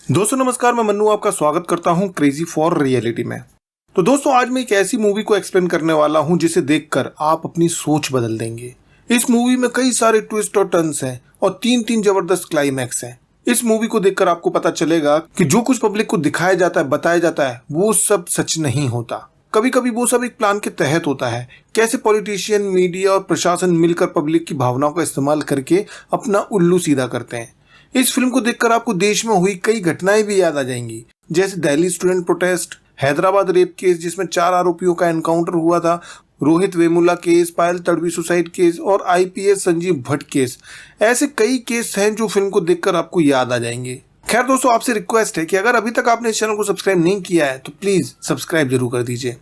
दोस्तों नमस्कार, मैं मन्नू आपका स्वागत करता हूं क्रेजी फॉर रियलिटी में। तो दोस्तों आज मैं एक ऐसी मूवी को एक्सप्लेन करने वाला हूं जिसे देखकर आप अपनी सोच बदल देंगे। इस मूवी में कई सारे ट्विस्ट और टर्न्स हैं और तीन जबरदस्त क्लाइमैक्स हैं। इस मूवी को देखकर आपको पता चलेगा कि जो कुछ पब्लिक को दिखाया जाता है, बताया जाता है, वो सब सच नहीं होता। कभी कभी वो सब एक प्लान के तहत होता है। कैसे पॉलिटिशियन, मीडिया और प्रशासन मिलकर पब्लिक की भावनाओं का इस्तेमाल करके अपना उल्लू सीधा करते हैं। इस फिल्म को देखकर आपको देश में हुई कई घटनाएं भी याद आ जाएंगी, जैसे Delhi student protest, Hyderabad rape case जिसमें 4 आरोपियों का एनकाउंटर हुआ था, रोहित वेमुला केस, पायल तड़वी सुसाइड केस और आईपीएस संजीव भट्ट केस। ऐसे कई केस हैं जो फिल्म को देखकर आपको याद आ जाएंगे। खैर दोस्तों, आपसे रिक्वेस्ट है कि अगर अभी तक आपने इस चैनल को सब्सक्राइब नहीं किया है तो प्लीज सब्सक्राइब जरूर कर दीजिए।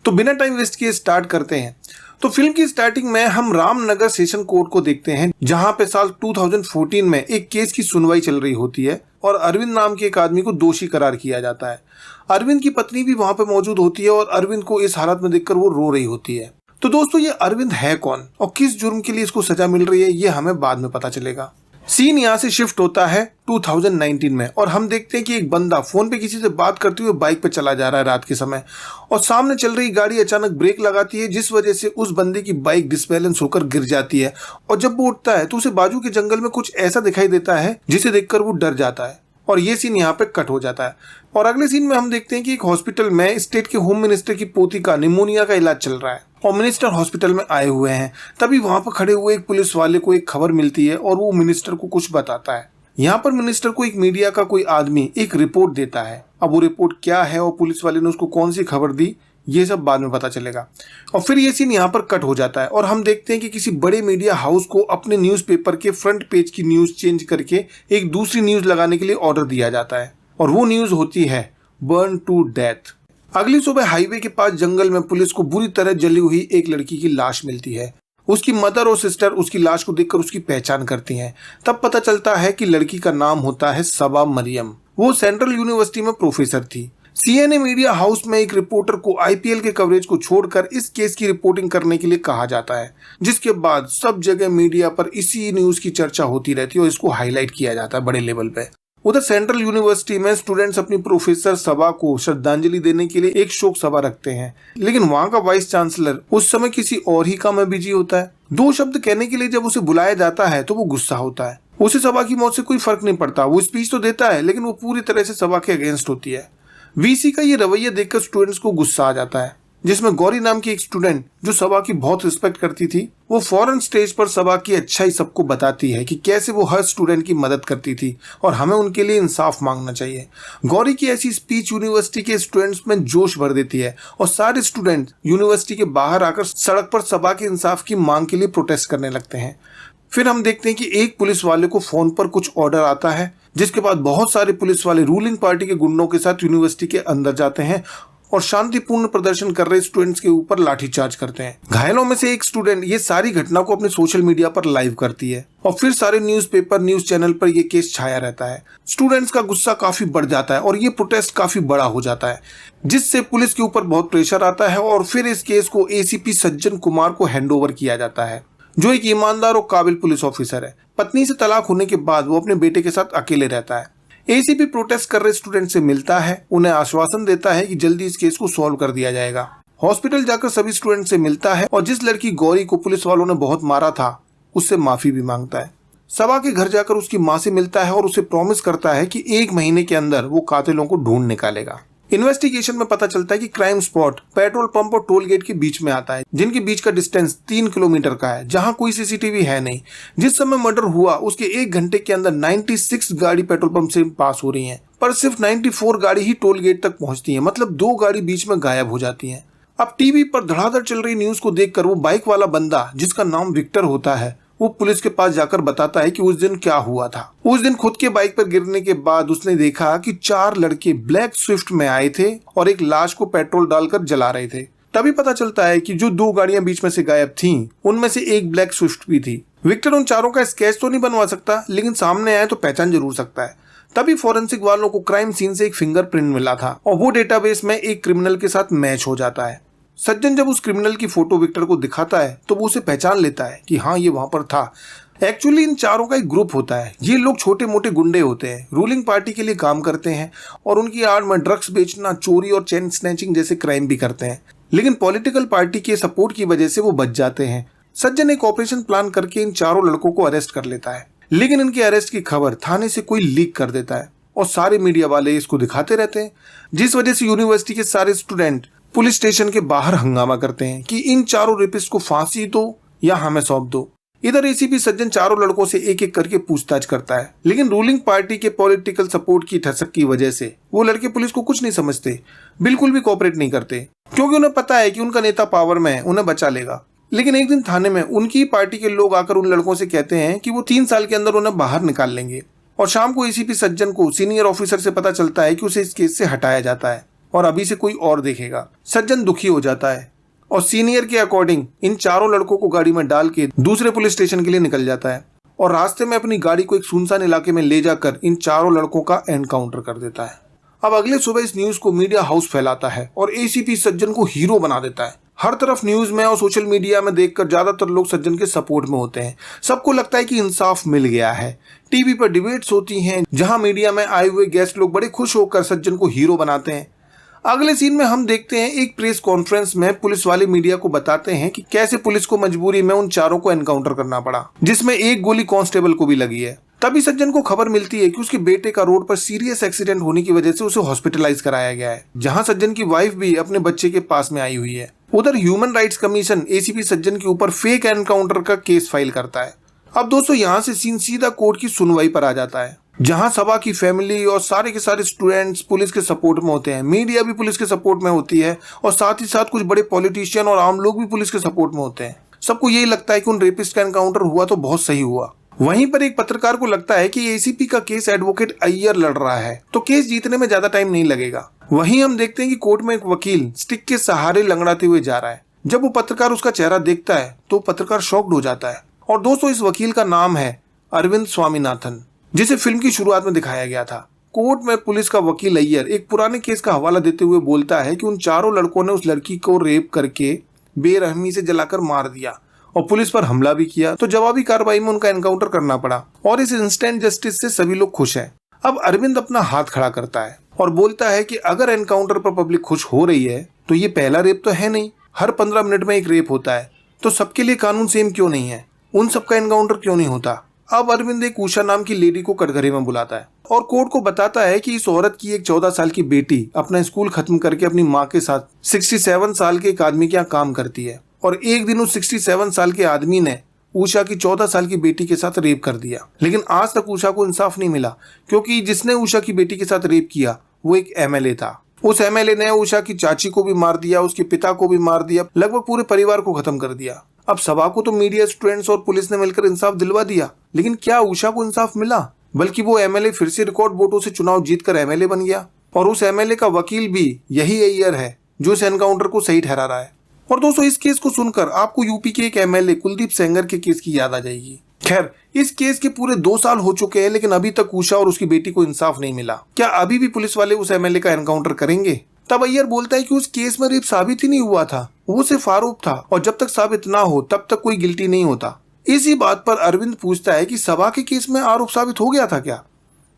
तो बिना टाइम वेस्ट किए स्टार्ट करते हैं। तो फिल्म की स्टार्टिंग में हम रामनगर सेशन कोर्ट को देखते हैं, जहां पे साल 2014 में एक केस की सुनवाई चल रही होती है और अरविंद नाम के एक आदमी को दोषी करार किया जाता है। अरविंद की पत्नी भी वहां पे मौजूद होती है और अरविंद को इस हालत में देखकर वो रो रही होती है। तो दोस्तों, ये अरविंद है कौन और किस जुर्म के लिए इसको सजा मिल रही है, ये हमें बाद में पता चलेगा। सीन यहाँ से शिफ्ट होता है 2019 में और हम देखते हैं कि एक बंदा फोन पे किसी से बात करते हुए बाइक पे चला जा रहा है रात के समय, और सामने चल रही गाड़ी अचानक ब्रेक लगाती है, जिस वजह से उस बंदे की बाइक डिसबैलेंस होकर गिर जाती है। और जब वो उठता है तो उसे बाजू के जंगल में कुछ ऐसा दिखाई देता है जिसे देखकर वो डर जाता है। और ये सीन यहाँ पे कट हो जाता है और अगले सीन में हम देखते हैं कि एक हॉस्पिटल में स्टेट के होम मिनिस्टर की पोती का निमोनिया का इलाज चल रहा है और मिनिस्टर हॉस्पिटल में आए हुए हैं। तभी वहां पर खड़े हुए एक पुलिस वाले को एक खबर मिलती है और वो मिनिस्टर को कुछ बताता है। यहाँ पर मिनिस्टर को एक मीडिया का कोई आदमी एक रिपोर्ट देता है। अब वो रिपोर्ट क्या है और पुलिस वाले ने उसको कौन सी खबर दी, ये सब बाद में पता चलेगा। और फिर ये सीन यहाँ पर कट हो जाता है और हम देखते हैं कि किसी बड़े मीडिया हाउस को अपने न्यूज़पेपर के फ्रंट पेज की न्यूज़ चेंज करके एक दूसरी न्यूज़ लगाने के लिए ऑर्डर दिया जाता है और वो न्यूज़ होती है बर्न टू डेथ। अगली सुबह हाईवे के पास जंगल में पुलिस को बुरी तरह जली हुई एक लड़की की लाश मिलती है। उसकी मदर और सिस्टर उसकी लाश को देखकर उसकी पहचान करती हैं। तब पता चलता है कि लड़की का नाम होता है सबा मरियम। वो सेंट्रल यूनिवर्सिटी में प्रोफेसर थी। सीएनए मीडिया हाउस में एक रिपोर्टर को आईपीएल के कवरेज को छोड़कर इस केस की रिपोर्टिंग करने के लिए कहा जाता है, जिसके बाद सब जगह मीडिया पर इसी न्यूज की चर्चा होती रहती है और इसको हाईलाइट किया जाता है बड़े लेवल पे। उधर सेंट्रल यूनिवर्सिटी में स्टूडेंट्स अपनी प्रोफेसर सबा को श्रद्धांजलि देने के लिए एक शोक सभा रखते हैं, लेकिन वहां का वाइस चांसलर उस समय किसी और ही काम में बिजी होता है। 2 शब्द कहने के लिए जब उसे बुलाया जाता है तो वो गुस्सा होता है। उसे सबा की मौत से कोई फर्क नहीं पड़ता। वो स्पीच तो देता है लेकिन वो पूरी तरह से सबा के अगेंस्ट होती है। वीसी का ये रवैया देखकर स्टूडेंट्स को गुस्सा आ जाता है, जिसमें गौरी नाम की एक स्टूडेंट जो सबा की बहुत रिस्पेक्ट करती थी, वो फौरन स्टेज पर सबा की अच्छाई सबको बताती है कि कैसे वो हर स्टूडेंट की मदद करती थी और हमें उनके लिए इंसाफ मांगना चाहिए। गौरी की ऐसी स्पीच यूनिवर्सिटी के स्टूडेंट्स में जोश भर देती है और सारे स्टूडेंट यूनिवर्सिटी के बाहर आकर सड़क पर सबा के इंसाफ की मांग के लिए प्रोटेस्ट करने लगते हैं। फिर हम देखते हैं कि एक पुलिस वाले को फोन पर कुछ ऑर्डर आता है, जिसके बाद बहुत सारे पुलिस वाले रूलिंग पार्टी के गुंडों के साथ यूनिवर्सिटी के अंदर जाते हैं और शांतिपूर्ण प्रदर्शन कर रहे स्टूडेंट्स के ऊपर लाठीचार्ज करते हैं। घायलों में से एक स्टूडेंट ये सारी घटना को अपने सोशल मीडिया पर लाइव करती है और फिर सारे न्यूज़पेपर, न्यूज चैनल पर यह केस छाया रहता है। स्टूडेंट्स का गुस्सा काफी बढ़ जाता है और ये प्रोटेस्ट काफी बड़ा हो जाता है, जिससे पुलिस के ऊपर बहुत प्रेशर आता है और फिर इस केस को एसीपी सज्जन कुमार को हैंडओवर किया जाता है, जो एक ईमानदार और काबिल पुलिस ऑफिसर है। पत्नी से तलाक होने के बाद वो अपने बेटे के साथ अकेले रहता है। एसीपी प्रोटेस्ट कर रहे स्टूडेंट से मिलता है, उन्हें आश्वासन देता है कि जल्दी इस केस को सॉल्व कर दिया जाएगा। हॉस्पिटल जाकर सभी स्टूडेंट से मिलता है और जिस लड़की गौरी को पुलिस वालों ने बहुत मारा था उससे माफी भी मांगता है। सबा के घर जाकर उसकी माँ से मिलता है और उसे प्रॉमिस करता है कि 1 महीने के अंदर वो कातिलों को ढूंढ निकालेगा। इन्वेस्टिगेशन में पता चलता है कि क्राइम स्पॉट पेट्रोल पंप और टोल गेट के बीच में आता है, जिनके बीच का डिस्टेंस 3 किलोमीटर का है, जहां कोई सीसीटीवी है नहीं। जिस समय मर्डर हुआ उसके 1 घंटे के अंदर 96 गाड़ी पेट्रोल पंप से पास हो रही हैं, पर सिर्फ 94 गाड़ी ही टोल गेट तक पहुंचती हैं, मतलब 2 गाड़ी बीच में गायब हो जाती हैं। अब टीवी पर धड़ाधड़ चल रही न्यूज को देखकर वो बाइक वाला बंदा, जिसका नाम विक्टर होता है, वो पुलिस के पास जाकर बताता है कि उस दिन क्या हुआ था। उस दिन खुद के बाइक पर गिरने के बाद उसने देखा कि 4 लड़के ब्लैक स्विफ्ट में आए थे और एक लाश को पेट्रोल डालकर जला रहे थे। तभी पता चलता है कि जो 2 गाड़ियां बीच में से गायब थीं, उनमें से एक ब्लैक स्विफ्ट भी थी। विक्टर उन चारों का स्केच तो नहीं बनवा सकता, लेकिन सामने आए तो पहचान जरूर सकता है। तभी फॉरेंसिक वालों को क्राइम सीन से एक फिंगरप्रिंट मिला था और वो डेटाबेस में एक क्रिमिनल के साथ मैच हो जाता है। सज्जन जब उस क्रिमिनल की फोटो विक्टर को दिखाता है तो वो उसे पहचान लेता है कि हाँ, ये वहां पर था। एक्चुअली इन चारों का एक ग्रुप होता है। ये लोग छोटे मोटे गुंडे होते हैं, रूलिंग पार्टी के लिए काम करते हैं और उनकी आड़ में ड्रग्स बेचना, चोरी और चेन स्नैचिंग जैसे क्राइम भी करते हैं। लेकिन पॉलिटिकल पार्टी के सपोर्ट की वजह से वो बच जाते हैं। सज्जन एक ऑपरेशन प्लान करके इन चारों लड़कों को अरेस्ट कर लेता है, लेकिन इनके अरेस्ट की खबर थाने से कोई लीक कर देता है और सारे मीडिया वाले इसको दिखाते रहते हैं, जिस वजह से यूनिवर्सिटी के सारे स्टूडेंट पुलिस स्टेशन के बाहर हंगामा करते हैं कि इन चारों रेपिस्ट को फांसी दो या हमें सौंप दो। इधर एसीपी सज्जन चारों लड़कों से एक एक करके पूछताछ करता है, लेकिन रूलिंग पार्टी के पॉलिटिकल सपोर्ट की ठसक की वजह से वो लड़के पुलिस को कुछ नहीं समझते, बिल्कुल भी कोऑपरेट नहीं करते, क्योंकि उन्हें पता है कि उनका नेता पावर में है, उन्हें बचा लेगा। लेकिन एक दिन थाने में उनकी पार्टी के लोग आकर उन लड़कों से कहते हैं कि वो 3 साल के अंदर उन्हें बाहर निकाल लेंगे। और शाम को एसीपी सज्जन को सीनियर ऑफिसर से पता चलता है कि उसे इस केस से हटाया जाता है और अभी से कोई और देखेगा। सज्जन दुखी हो जाता है और सीनियर के अकॉर्डिंग इन चारों लड़कों को गाड़ी में डाल के दूसरे पुलिस स्टेशन के लिए निकल जाता है और रास्ते में अपनी गाड़ी को एक सुनसान इलाके में ले जाकर इन चारों लड़कों का एनकाउंटर कर देता है। अब अगले सुबह इस न्यूज को मीडिया हाउस फैलाता है और एसीपी सज्जन को हीरो बना देता है। हर तरफ न्यूज में और सोशल मीडिया में देखकर ज्यादातर लोग सज्जन के सपोर्ट में होते हैं। सबको लगता है कि इंसाफ मिल गया है। टीवी पर डिबेट्स होती हैं जहां मीडिया में आए हुए गेस्ट लोग बड़े खुश होकर सज्जन को हीरो बनाते हैं। अगले सीन में हम देखते हैं एक प्रेस कॉन्फ्रेंस में पुलिस वाले मीडिया को बताते हैं कि कैसे पुलिस को मजबूरी में उन चारों को एनकाउंटर करना पड़ा, जिसमें एक गोली कांस्टेबल को भी लगी है। तभी सज्जन को खबर मिलती है कि उसके बेटे का रोड पर सीरियस एक्सीडेंट होने की वजह से उसे हॉस्पिटलाइज कराया गया है, जहां सज्जन की वाइफ भी अपने बच्चे के पास में आई हुई है। उधर ह्यूमन राइट्स कमीशन एसीपी सज्जन के ऊपर फेक एनकाउंटर का केस फाइल करता है। अब दोस्तों यहाँ से सीन सीधा कोर्ट की सुनवाई पर आ जाता है, जहां सभा की फैमिली और सारे के सारे स्टूडेंट्स पुलिस के सपोर्ट में होते हैं, मीडिया भी पुलिस के सपोर्ट में होती है और साथ ही साथ कुछ बड़े पॉलिटिशियन और आम लोग भी पुलिस के सपोर्ट में होते हैं। सबको यही लगता है कि उन रेपिस्ट का एनकाउंटर हुआ तो बहुत सही हुआ। वहीं पर एक पत्रकार को लगता है कि एसीपी का केस एडवोकेट अय्यर लड़ रहा है तो केस जीतने में ज्यादा टाइम नहीं लगेगा। वहीं हम देखते हैं कि कोर्ट में एक वकील स्टिक के सहारे लंगड़ाते हुए जा रहा है। जब वो पत्रकार उसका चेहरा देखता है तो पत्रकार शॉक्ड हो जाता है। और दोस्तों इस वकील का नाम है अरविंद स्वामीनाथन, जिसे फिल्म की शुरुआत में दिखाया गया था। कोर्ट में पुलिस का वकील अय्यर एक पुराने केस का हवाला देते हुए बोलता है कि उन चारों लड़कों ने उस लड़की को रेप करके बेरहमी से जलाकर मार दिया और पुलिस पर हमला भी किया, तो जवाबी कार्रवाई में उनका एनकाउंटर करना पड़ा और इस इंस्टेंट जस्टिस से सभी लोग खुश हैं। अब अरविंद अपना हाथ खड़ा करता है और बोलता है कि अगर एनकाउंटर पर पब्लिक खुश हो रही है तो ये पहला रेप तो है नहीं, हर 15 मिनट में एक रेप होता है, तो सबके लिए कानून सेम क्यों नहीं है, उन सबका एनकाउंटर क्यों नहीं होता। अब अरविंद एक उषा नाम की लेडी को कटघरे में बुलाता है और कोर्ट को बताता है कि इस औरत की एक 14 साल की बेटी अपना स्कूल खत्म करके अपनी माँ के साथ 67 साल के एक आदमी के यहाँ काम करती है और एक दिन उस 67 साल के आदमी ने उषा की 14 साल की बेटी के साथ रेप कर दिया। लेकिन आज तक उषा को इंसाफ नहीं मिला, क्योंकि जिसने उषा की बेटी के साथ रेप किया वो एक एमएलए था। उस एमएलए ने उषा की चाची को भी मार दिया, उसके पिता को भी मार दिया, लगभग पूरे परिवार को खत्म कर दिया। अब सभा को तो मीडिया, स्टूडेंट्स और पुलिस ने मिलकर इंसाफ दिलवा दिया, लेकिन क्या उषा को इंसाफ मिला? बल्कि वो एमएलए फिर से रिकॉर्ड वोटों से चुनाव जीतकर एमएलए बन गया और उस एमएलए का वकील भी यही अय्यर है जो इस एनकाउंटर को सही ठहरा रहा है। और दोस्तों इस केस को सुनकर आपको यूपी के एक एमएलए कुलदीप सेंगर के केस की याद आ जाएगी। खैर, इस केस के पूरे 2 साल हो चुके हैं, लेकिन अभी तक उषा और उसकी बेटी को इंसाफ नहीं मिला। क्या अभी भी पुलिस वाले उस एमएलए का एनकाउंटर करेंगे? तब अय्यर बोलता है कि उस केस में रेप साबित ही नहीं हुआ था, वो सिर्फ आरोप था और जब तक साबित ना हो तब तक कोई गिल्टी नहीं होता। इसी बात पर अरविंद पूछता है कि सभा के केस में आरोप साबित हो गया था क्या?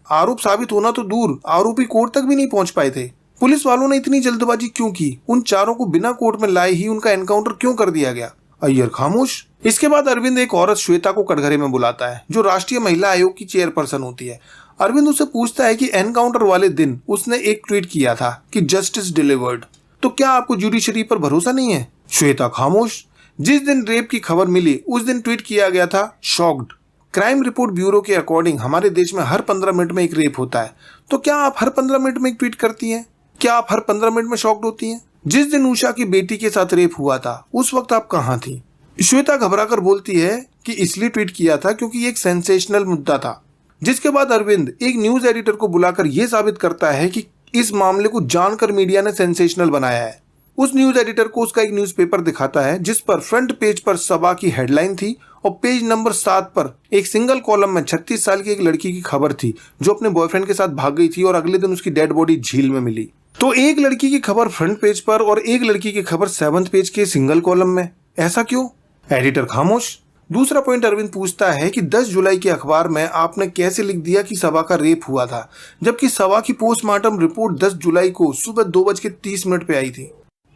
आरोप साबित होना तो दूर, आरोपी कोर्ट तक भी नहीं पहुंच पाए थे। पुलिस वालों ने इतनी जल्दबाजी क्यों की? उन चारों को बिना कोर्ट में लाए ही उनका एनकाउंटर क्यों कर दिया गया? अय्यर खामोश। इसके बाद अरविंद एक औरत श्वेता को कटघरे में बुलाता है, जो राष्ट्रीय महिला आयोग की चेयरपर्सन होती है। अरविंद उससे पूछता है कि एनकाउंटर वाले दिन उसने एक ट्वीट किया था कि जस्टिस डिलीवर्ड, तो क्या आपको जुडिशरी पर भरोसा नहीं है? श्वेता खामोश। जिस दिन रेप की खबर मिली उस दिन ट्वीट किया गया था शॉक्ड। क्राइम रिपोर्ट ब्यूरो के अकॉर्डिंग हमारे देश में हर 15 मिनट में एक रेप होता है, तो क्या आप हर 15 मिनट में एक ट्वीट करती हैं? क्या आप हर 15 मिनट में शॉक्ड होती हैं? जिस दिन उषा की बेटी के साथ रेप हुआ था उस वक्त आप कहाँ थी? श्वेता घबराकर बोलती है कि इसलिए ट्वीट किया था क्योंकि ये एक सेंसेशनल मुद्दा था। जिसके बाद अरविंद एक न्यूज एडिटर को बुलाकर यह साबित करता है कि इस मामले को जानकर मीडिया ने सेंसेशनल बनाया है। उस न्यूज एडिटर को उसका एक न्यूज़पेपर दिखाता है जिस पर फ्रंट पेज पर सभा की हेडलाइन थी और पेज नंबर 7 पर एक सिंगल कॉलम में 36 साल की एक लड़की की खबर थी जो अपने बॉयफ्रेंड के साथ भाग गई थी और अगले दिन उसकी डेड बॉडी झील में मिली। तो एक लड़की की खबर फ्रंट पेज पर और एक लड़की की खबर 7th पेज के सिंगल कॉलम में, ऐसा क्यों? एडिटर खामोश। दूसरा पॉइंट अरविंद पूछता है कि 10 जुलाई के अखबार में आपने कैसे लिख दिया कि सबा का रेप हुआ था, जबकि सबा की पोस्टमार्टम रिपोर्ट 10 जुलाई को सुबह 2:30 पे आई थी।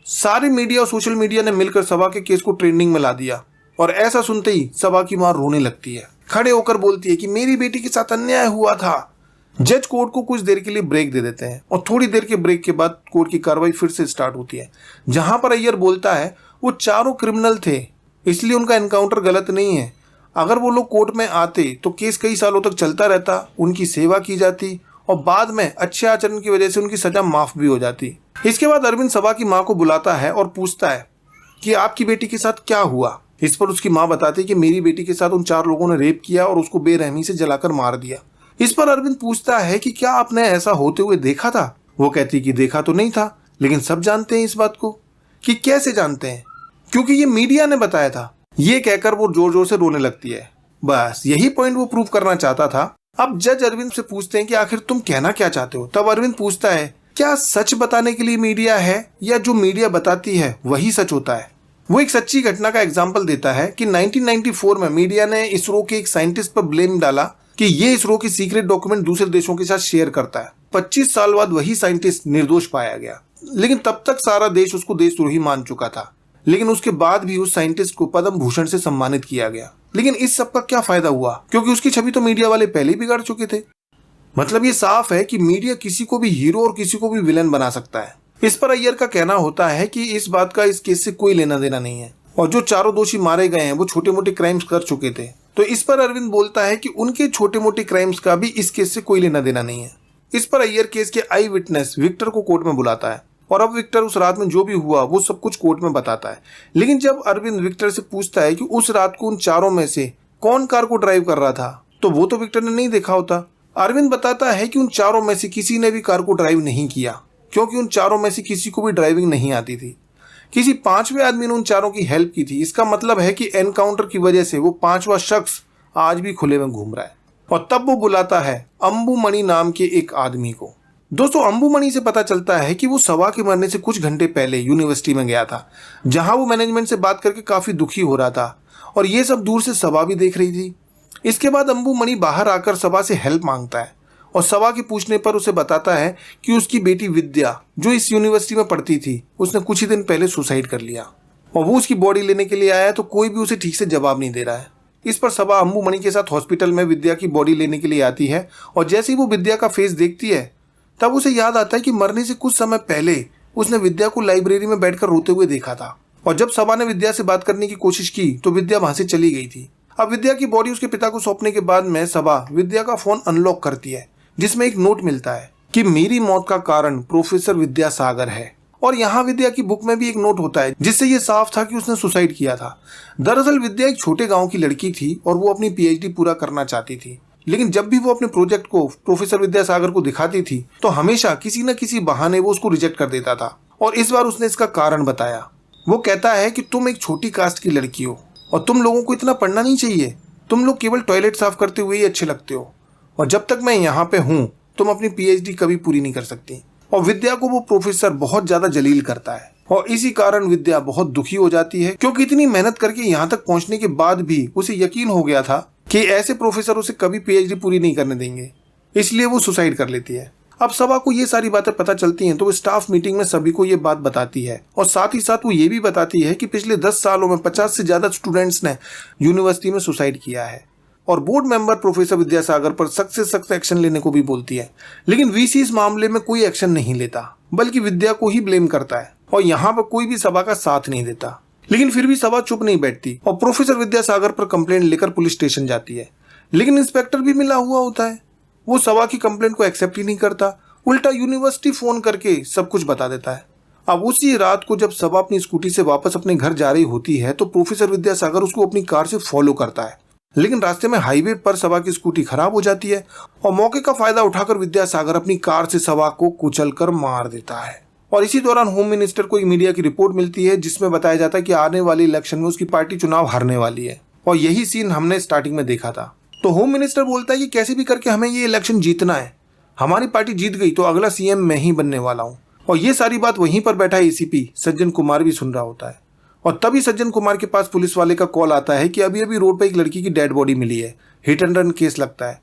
सारे मीडिया और सोशल मीडिया ने मिलकर सबा के केस को ट्रेंडिंग में ला दिया और ऐसा सुनते ही सबा की मां रोने लगती है, खड़े होकर बोलती है कि मेरी बेटी के साथ अन्याय हुआ था। जज कोर्ट को कुछ देर के लिए ब्रेक दे देते हैं और थोड़ी देर के ब्रेक के बाद कोर्ट की कार्रवाई फिर से स्टार्ट होती है, जहां पर अय्यर बोलता है वो चारों क्रिमिनल थे, इसलिए उनका एनकाउंटर गलत नहीं है। अगर वो लोग कोर्ट में आते तो केस कई सालों तक चलता रहता, उनकी सेवा की जाती और बाद में अच्छे आचरण की वजह से उनकी सजा माफ भी हो जाती। इसके बाद अरविंद सबा की मां को बुलाता है और पूछता है कि आपकी बेटी के साथ क्या हुआ। इस पर उसकी मां बताती है कि मेरी बेटी के साथ उन 4 लोगों ने रेप किया और उसको बेरहमी से जलाकर मार दिया। इस पर अरविंद पूछता है कि क्या आपने ऐसा होते हुए देखा था। वो कहती कि देखा तो नहीं था, लेकिन सब जानते हैं इस बात को। कि कैसे जानते हैं? क्योंकि ये मीडिया ने बताया था। ये कहकर वो जोर जोर से रोने लगती है। बस यही पॉइंट वो प्रूव करना चाहता था। अब जज अरविंद से पूछते हैं कि आखिर तुम कहना क्या चाहते हो। तब अरविंद पूछता है क्या सच बताने के लिए मीडिया है या जो मीडिया बताती है वही सच होता है। वो एक सच्ची घटना का एग्जाम्पल देता है कि 1994 में मीडिया ने इसरो के एक साइंटिस्ट पर ब्लेम डाला कि ये इसरो की सीक्रेट डॉक्यूमेंट दूसरे देशों के साथ शेयर करता है। 25 साल बाद वही साइंटिस्ट निर्दोष पाया गया, लेकिन तब तक सारा देश उसको देशद्रोही मान चुका था। लेकिन उसके बाद भी उस साइंटिस्ट को पद्म भूषण से सम्मानित किया गया। लेकिन इस सब का क्या फायदा हुआ, क्योंकि उसकी छवि तो मीडिया वाले पहले ही बिगाड़ चुके थे। मतलब ये साफ है कि मीडिया किसी को भी हीरो और किसी को भी विलेन बना सकता है। इस पर अय्यर का कहना होता है कि इस बात का इस केस से कोई लेना देना नहीं है और जो चारों दोषी मारे गए हैं वो छोटे मोटे क्राइम्स कर चुके थे। तो इस पर अरविंद बोलता है कि उनके छोटे मोटे क्राइम्स का भी इस केस से कोई लेना देना नहीं है। इस पर अय्यर केस के आई विटनेस विक्टर को कोर्ट में बुलाता है और अब विक्टर उस रात में जो भी हुआ वो सब कुछ कोर्ट में बताता है। लेकिन जब अरविंद विक्टर से पूछता है कि उस रात को उन चारों में से कौन कार को ड्राइव कर रहा था, तो वो तो विक्टर ने नहीं देखा होता। अरविंद बताता है कि उन चारों में से किसी ने भी कार को ड्राइव नहीं किया, क्योंकि उन चारों में से किसी को भी ड्राइविंग नहीं आती थी। किसी 5वें आदमी ने उन चारों की हेल्प की थी। इसका मतलब है कि एनकाउंटर की वजह से वो 5वां शख्स आज भी खुले में घूम रहा है। और तब वो बुलाता है अंबुमणि नाम के एक आदमी को। दोस्तों, अंबुमणि से पता चलता है कि वो सबा के मरने से कुछ घंटे पहले यूनिवर्सिटी में गया था, जहां वो मैनेजमेंट से बात करके काफी दुखी हो रहा था और ये सब दूर से सबा भी देख रही थी। इसके बाद अंबुमणि बाहर आकर सबा से हेल्प मांगता है और सबा के पूछने पर उसे बताता है कि उसकी बेटी विद्या, जो इस यूनिवर्सिटी में पढ़ती थी, उसने कुछ ही दिन पहले सुसाइड कर लिया और वो उसकी बॉडी लेने के लिए आया है, तो कोई भी उसे ठीक से जवाब नहीं दे रहा है। इस पर सबा अंबुमणि के साथ हॉस्पिटल में विद्या की बॉडी लेने के लिए आती है और जैसे ही वो विद्या का फेस देखती है तब उसे याद आता है कि मरने से कुछ समय पहले उसने विद्या को लाइब्रेरी में बैठकर रोते हुए देखा था। और जब सबा ने विद्या से बात करने की कोशिश की तो विद्या वहां से चली गई थी। अब विद्या की बॉडी उसके पिता को सौंपने के बाद में सबा विद्या का फोन अनलॉक करती है, जिसमें एक नोट मिलता है कि मेरी मौत का कारण प्रोफेसर विद्यासागर है। और यहाँ विद्या की बुक में भी एक नोट होता है जिससे ये साफ था कि उसने सुसाइड किया था। दरअसल विद्या एक छोटे गांव की लड़की थी और वो अपनी पीएचडी पूरा करना चाहती थी, लेकिन जब भी वो अपने प्रोजेक्ट को प्रोफेसर विद्यासागर को दिखाती थी तो हमेशा किसी न किसी बहाने वो उसको रिजेक्ट कर देता था। और इस बार उसने इसका कारण बताया। वो कहता है कि तुम एक छोटी कास्ट की लड़की हो और तुम लोगों को इतना पढ़ना नहीं चाहिए, तुम लोग केवल टॉयलेट साफ करते हुए ही अच्छे लगते हो और जब तक मैं यहाँ पे हूँ तुम अपनी पीएचडी कभी पूरी नहीं कर सकती। और विद्या को वो प्रोफेसर बहुत ज्यादा जलील करता है और इसी कारण विद्या बहुत दुखी हो जाती है, क्योंकि इतनी मेहनत करके यहाँ तक पहुँचने के बाद भी उसे यकीन हो गया था कि ऐसे प्रोफेसर उसे कभी पीएचडी पूरी नहीं करने देंगे, इसलिए वो सुसाइड कर लेती है। अब सबा को ये सारी बातें पता चलती हैं तो वो स्टाफ मीटिंग में सभी को ये बात बताती है और साथ ही साथ वो ये भी बताती है कि पिछले 10 सालों में 50 से ज्यादा स्टूडेंट्स ने यूनिवर्सिटी में सुसाइड किया है। और बोर्ड मेंबर प्रोफेसर विद्यासागर पर सख्त से सख्त एक्शन लेने को भी बोलती है, लेकिन वीसी इस मामले में कोई एक्शन नहीं लेता बल्कि विद्या को ही ब्लेम करता है और यहाँ पर कोई भी सबा का साथ नहीं देता। लेकिन फिर भी सबा चुप नहीं बैठती और प्रोफेसर विद्यासागर पर कंप्लेंट लेकर पुलिस स्टेशन जाती है। लेकिन इंस्पेक्टर भी मिला हुआ होता है, वो सबा की कंप्लेंट को एक्सेप्ट ही नहीं करता, उल्टा यूनिवर्सिटी फोन करके सब कुछ बता देता है। अब उसी रात को जब सबा अपनी स्कूटी से वापस अपने घर जा रही होती है तो प्रोफेसर विद्यासागर उसको अपनी कार से फॉलो करता है, लेकिन रास्ते में हाईवे पर सबा की स्कूटी खराब हो जाती है और मौके का फायदा उठाकर विद्यासागर अपनी कार से सबा को कुचलकर मार देता है। और इसी दौरान होम मिनिस्टर को एक मीडिया की रिपोर्ट मिलती है जिसमें बताया जाता है कि आने वाले इलेक्शन में उसकी पार्टी चुनाव हारने वाली है और यही सीन हमने स्टार्टिंग में देखा था। तो होम मिनिस्टर बोलता है कि कैसे भी करके हमें ये इलेक्शन जीतना है, हमारी पार्टी जीत गई तो अगला सीएम मैं ही बनने वाला हूँ। और ये सारी बात वहीं पर बैठा एसीपी सज्जन कुमार भी सुन रहा होता है और तभी सज्जन कुमार के पास पुलिस वाले का कॉल आता है कि अभी अभी रोड पर एक लड़की की डेड बॉडी मिली है, हिट एंड रन केस लगता है।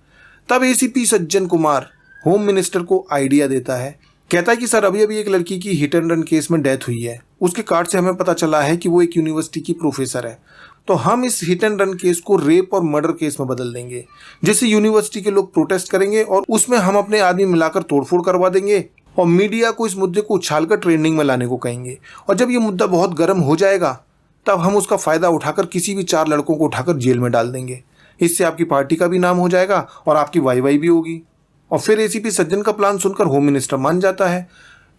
तब ACP Sajjan Kumar home minister को आइडिया देता है, कहता है कि सर अभी अभी एक लड़की की हिट एंड रन केस में डेथ हुई है, उसके कार्ड से हमें पता चला है कि वो एक यूनिवर्सिटी की प्रोफेसर है, तो हम इस हिट एंड रन केस को रेप और मर्डर केस में बदल देंगे, जिससे यूनिवर्सिटी के लोग प्रोटेस्ट करेंगे और उसमें हम अपने आदमी मिलाकर तोड़फोड़ करवा देंगे और मीडिया को इस मुद्दे को उछालकर ट्रेंडिंग में लाने को कहेंगे। और जब ये मुद्दा बहुत गर्म हो जाएगा तब हम उसका फायदा उठाकर किसी भी 4 लड़कों को उठाकर जेल में डाल देंगे। इससे आपकी पार्टी का भी नाम हो जाएगा और आपकी वाई भी होगी। और फिर एसीपी सज्जन का प्लान सुनकर होम मिनिस्टर मान जाता है।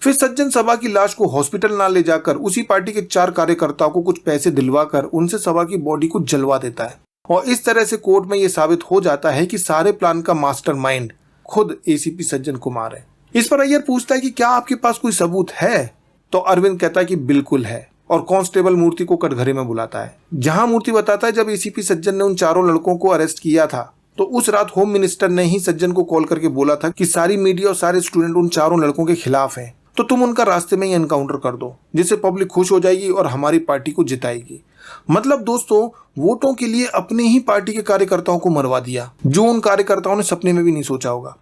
फिर सज्जन सभा की लाश को हॉस्पिटल ना ले जाकर उसी पार्टी के 4 कार्यकर्ताओं को कुछ पैसे दिलवाकर उनसे सभा की बॉडी को जलवा देता है। और इस तरह से कोर्ट में यह साबित हो जाता है कि सारे प्लान का मास्टरमाइंड खुद एसीपी सज्जन कुमार है। इस पर अय्यर पूछता है कि क्या आपके पास कोई सबूत है? तो अरविंद कहता है कि बिल्कुल है और कांस्टेबल मूर्ति को कटघरे में बुलाता है, जहां मूर्ति बताता है जब एसीपी सज्जन ने उन 4 लड़कों को अरेस्ट किया था तो उस रात होम मिनिस्टर ने ही सज्जन को कॉल करके बोला था कि सारी मीडिया और सारे स्टूडेंट उन 4 लड़कों के खिलाफ हैं, तो तुम उनका रास्ते में ही एनकाउंटर कर दो, जिससे पब्लिक खुश हो जाएगी और हमारी पार्टी को जिताएगी। मतलब दोस्तों, वोटों के लिए अपनी ही पार्टी के कार्यकर्ताओं को मरवा दिया, जो उन कार्यकर्ताओं ने सपने में भी नहीं सोचा होगा।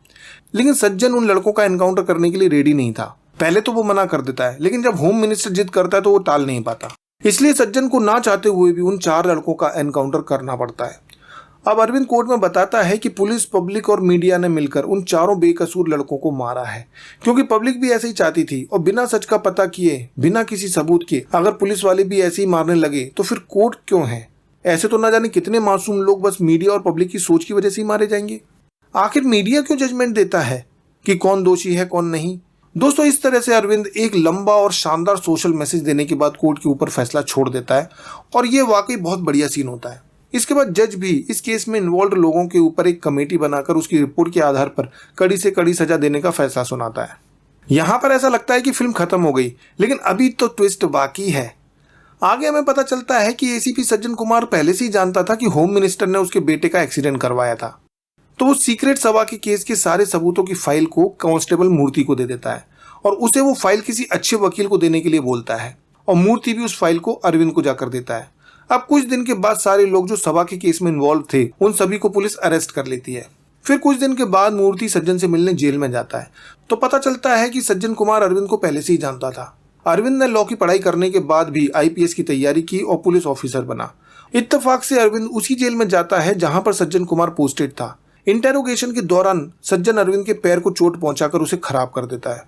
लेकिन सज्जन उन लड़कों का एनकाउंटर करने के लिए रेडी नहीं था। पहले तो वो मना कर देता है, लेकिन जब होम मिनिस्टर जिद करता है तो वो टाल नहीं पाता। इसलिए सज्जन को ना चाहते हुए भी उन 4 लड़कों का एनकाउंटर करना पड़ता है। अब अरविंद कोर्ट में बताता है कि पुलिस, पब्लिक और मीडिया ने मिलकर उन 4 बेकसूर लड़कों को मारा है, क्योंकि पब्लिक भी ऐसे ही चाहती थी और बिना सच का पता किए, बिना किसी सबूत के अगर पुलिस वाले भी ऐसे ही मारने लगे तो फिर कोर्ट क्यों है? ऐसे तो ना जाने कितने मासूम लोग बस मीडिया और पब्लिक की सोच की वजह से ही मारे जाएंगे। आखिर मीडिया क्यों जजमेंट देता है कि कौन दोषी है कौन नहीं? दोस्तों, इस तरह से अरविंद एक लंबा और शानदार सोशल मैसेज देने के बाद कोर्ट के ऊपर फैसला छोड़ देता है और ये वाकई बहुत बढ़िया सीन होता है। इसके बाद जज भी इस केस में इन्वॉल्व लोगों के ऊपर एक कमेटी बनाकर उसकी रिपोर्ट के आधार पर कड़ी से कड़ी सजा देने का फैसला सुनाता है। यहाँ पर ऐसा लगता है कि फिल्म खत्म हो गई, लेकिन अभी तो ट्विस्ट बाकी है। आगे हमें पता चलता है कि एसीपी सज्जन कुमार पहले से ही जानता था कि होम मिनिस्टर ने उसके बेटे का एक्सीडेंट करवाया था, तो वो सीक्रेट सभा के केस के सारे सबूतों की फाइल को कांस्टेबल मूर्ति को दे देता है और उसे वो फाइल किसी अच्छे वकील को देने के लिए बोलता है और मूर्ति भी उस फाइल को अरविंद को जाकर देता है। अब कुछ दिन के बाद सारे लोग जो सभा के केस में इन्वॉल्व थे उन सभी को पुलिस अरेस्ट कर लेती है। फिर कुछ दिन के बाद मूर्ति सज्जन से मिलने जेल में जाता है, तो पता चलता है कि सज्जन कुमार अरविंद को पहले से ही जानता था। अरविंद ने लॉ की पढ़ाई करने के बाद भी आईपीएस की तैयारी की और पुलिस ऑफिसर बना। इत्तेफाक से अरविंद उसी जेल में जाता है जहां पर सज्जन कुमार पोस्टेड था। इंटेरोगेशन के दौरान सज्जन अरविंद के पैर को चोट पहुंचाकर उसे खराब कर देता है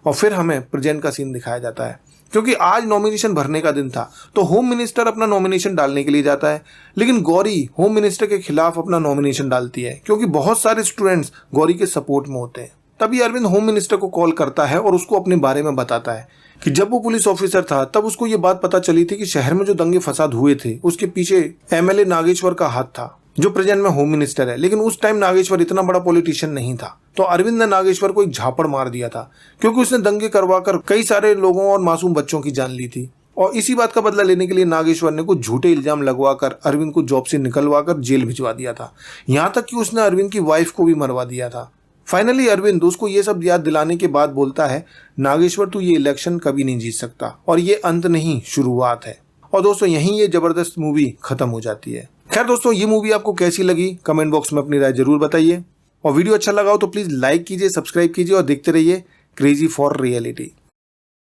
और फिर हमें प्रेजेंट का सीन दिखाया जाता है। क्योंकि आज नॉमिनेशन भरने का दिन था तो होम मिनिस्टर अपना नॉमिनेशन डालने के लिए जाता है, लेकिन गौरी होम मिनिस्टर के खिलाफ अपना नॉमिनेशन डालती है क्योंकि बहुत सारे स्टूडेंट्स गौरी के सपोर्ट में होते हैं। तभी अरविंद होम मिनिस्टर को कॉल करता है और उसको अपने बारे में बताता है कि जब वो पुलिस ऑफिसर था तब उसको ये बात पता चली थी कि शहर में जो दंगे फसाद हुए थे उसके पीछे एमएलए नागेश्वर का हाथ था, जो प्रेजेंट में होम मिनिस्टर है। लेकिन उस टाइम नागेश्वर इतना बड़ा पॉलिटिशियन नहीं था, तो अरविंद ने नागेश्वर को एक झापड़ मार दिया था क्योंकि उसने दंगे करवाकर कई सारे लोगों और मासूम बच्चों की जान ली थी। और इसी बात का बदला लेने के लिए नागेश्वर ने कुछ झूठे इल्जाम लगवाकर अरविंद को जॉब से निकलवाकर जेल भिजवा दिया था। यहाँ तक कि उसने अरविंद की वाइफ को भी मरवा दिया था। फाइनली अरविंद उसको ये सब याद दिलाने के बाद बोलता है, नागेश्वर तू ये इलेक्शन कभी नहीं जीत सकता और ये अंत नहीं शुरुआत है। और दोस्तों, यहीं ये जबरदस्त मूवी खत्म हो जाती है। खैर दोस्तों, ये मूवी आपको कैसी लगी कमेंट बॉक्स में अपनी राय जरूर बताइए और वीडियो अच्छा लगा हो तो प्लीज लाइक कीजिए, सब्सक्राइब कीजिए और देखते रहिए क्रेजी फॉर रियलिटी।